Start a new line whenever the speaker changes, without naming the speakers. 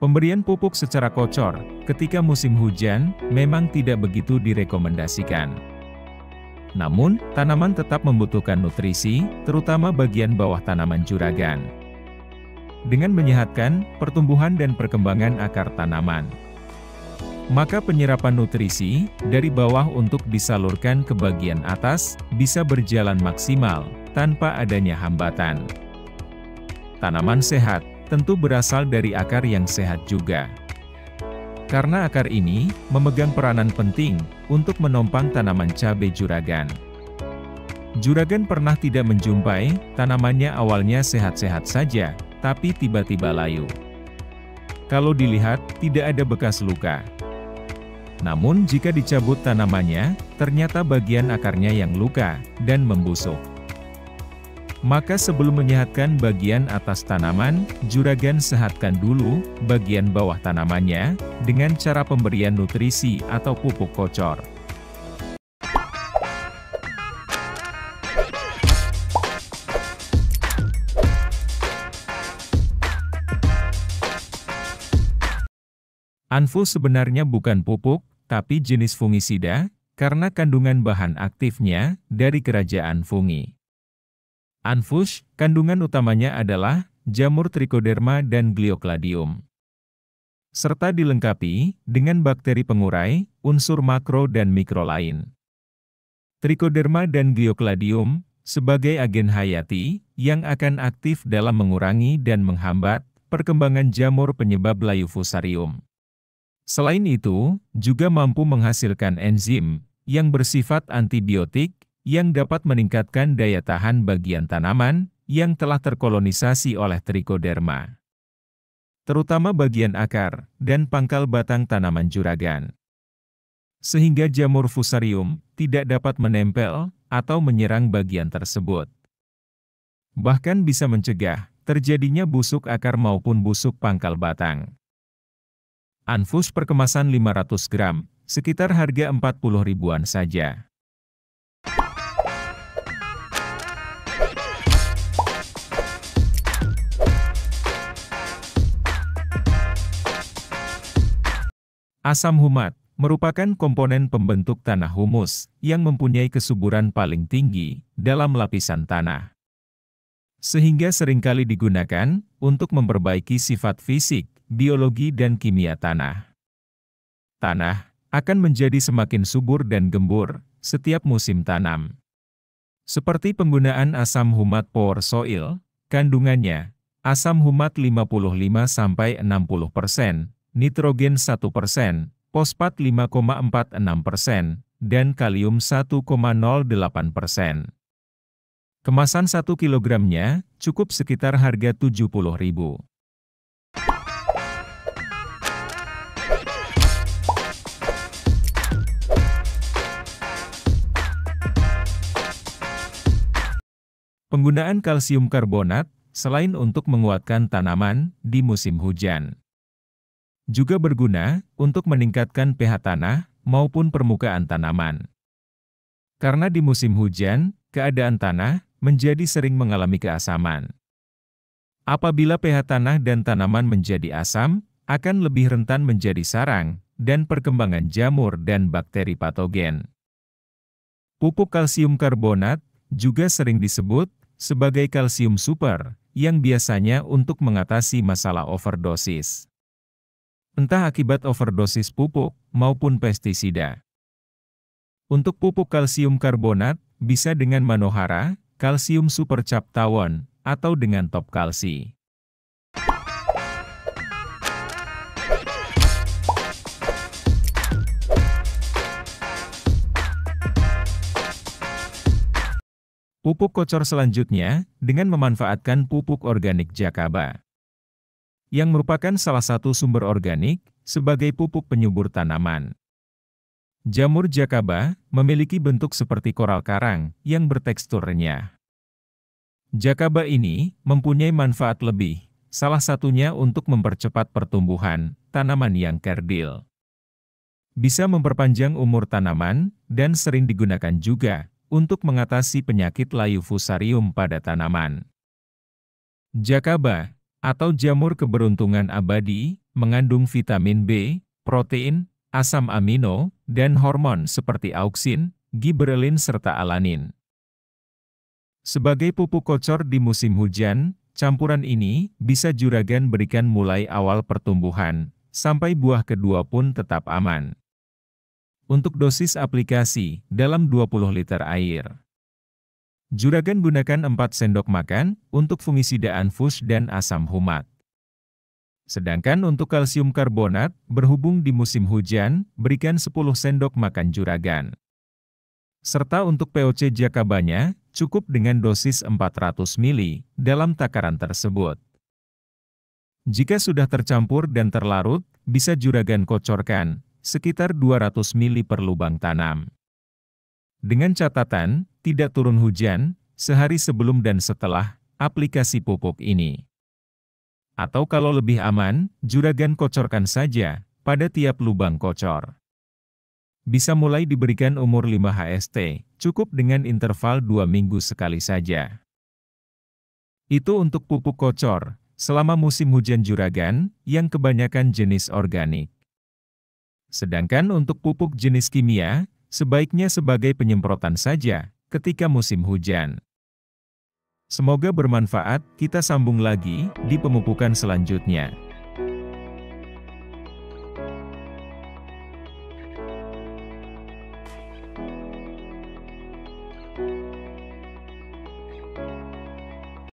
Pemberian pupuk secara kocor ketika musim hujan memang tidak begitu direkomendasikan. Namun, tanaman tetap membutuhkan nutrisi, terutama bagian bawah tanaman juragan. Dengan menyehatkan pertumbuhan dan perkembangan akar tanaman, maka penyerapan nutrisi dari bawah untuk disalurkan ke bagian atas bisa berjalan maksimal tanpa adanya hambatan. Tanaman sehat tentu berasal dari akar yang sehat juga. Karena akar ini memegang peranan penting untuk menopang tanaman cabai juragan. Juragan pernah tidak menjumpai tanamannya awalnya sehat-sehat saja, tapi tiba-tiba layu. Kalau dilihat, tidak ada bekas luka. Namun jika dicabut tanamannya, ternyata bagian akarnya yang luka dan membusuk. Maka sebelum menyehatkan bagian atas tanaman, juragan sehatkan dulu bagian bawah tanamannya dengan cara pemberian nutrisi atau pupuk kocor. Anfus sebenarnya bukan pupuk, tapi jenis fungisida, karena kandungan bahan aktifnya dari kerajaan fungi. Anfus, kandungan utamanya adalah jamur Trichoderma dan Gliocladium. Serta dilengkapi dengan bakteri pengurai, unsur makro dan mikro lain. Trichoderma dan Gliocladium sebagai agen hayati yang akan aktif dalam mengurangi dan menghambat perkembangan jamur penyebab layu fusarium. Selain itu, juga mampu menghasilkan enzim yang bersifat antibiotik yang dapat meningkatkan daya tahan bagian tanaman yang telah terkolonisasi oleh Trichoderma, terutama bagian akar dan pangkal batang tanaman juragan. Sehingga jamur fusarium tidak dapat menempel atau menyerang bagian tersebut. Bahkan bisa mencegah terjadinya busuk akar maupun busuk pangkal batang. Anfus per kemasan 500 gram, sekitar harga 40 ribuan saja. Asam humat merupakan komponen pembentuk tanah humus yang mempunyai kesuburan paling tinggi dalam lapisan tanah. Sehingga seringkali digunakan untuk memperbaiki sifat fisik, biologi dan kimia tanah. Tanah akan menjadi semakin subur dan gembur setiap musim tanam. Seperti penggunaan asam humat Power Soil, kandungannya asam humat 55–60%, nitrogen 1%, fosfat 5,46%, dan kalium 1,08%. Kemasan 1 kilogramnya cukup sekitar harga 70.000. Penggunaan kalsium karbonat selain untuk menguatkan tanaman di musim hujan, juga berguna untuk meningkatkan pH tanah maupun permukaan tanaman. Karena di musim hujan, keadaan tanah menjadi sering mengalami keasaman. Apabila pH tanah dan tanaman menjadi asam, akan lebih rentan menjadi sarang dan perkembangan jamur dan bakteri patogen. Pupuk kalsium karbonat juga sering disebut sebagai kalsium super, yang biasanya untuk mengatasi masalah overdosis. Entah akibat overdosis pupuk maupun pestisida. Untuk pupuk kalsium karbonat, bisa dengan Manohara, kalsium super cap tawon, atau dengan top kalsi. Pupuk kocor selanjutnya, dengan memanfaatkan pupuk organik Jakaba, yang merupakan salah satu sumber organik, sebagai pupuk penyubur tanaman. Jamur Jakaba memiliki bentuk seperti koral karang, yang bertekstur renyah. Jakaba ini mempunyai manfaat lebih, salah satunya untuk mempercepat pertumbuhan tanaman yang kerdil. Bisa memperpanjang umur tanaman, dan sering digunakan juga untuk mengatasi penyakit layu fusarium pada tanaman. Jakaba, atau jamur keberuntungan abadi, Mengandung vitamin B, protein, asam amino, dan hormon seperti auksin, giberelin serta alanin. Sebagai pupuk kocor di musim hujan, campuran ini bisa juragan berikan mulai awal pertumbuhan, sampai buah kedua pun tetap aman. Untuk dosis aplikasi, dalam 20 liter air. Juragan gunakan 4 sendok makan untuk fungisida anfus dan asam humat. Sedangkan untuk kalsium karbonat, berhubung di musim hujan, berikan 10 sendok makan juragan. Serta untuk POC jakabanya, cukup dengan dosis 400 ml dalam takaran tersebut. Jika sudah tercampur dan terlarut, bisa juragan kocorkan, sekitar 200 ml per lubang tanam. Dengan catatan, tidak turun hujan, sehari sebelum dan setelah aplikasi pupuk ini. Atau kalau lebih aman, juragan kocorkan saja pada tiap lubang kocor. Bisa mulai diberikan umur 5 HST, cukup dengan interval 2 minggu sekali saja. Itu untuk pupuk kocor, selama musim hujan juragan, yang kebanyakan jenis organik. Sedangkan untuk pupuk jenis kimia, sebaiknya sebagai penyemprotan saja, ketika musim hujan. Semoga bermanfaat, kita sambung lagi di pemupukan selanjutnya.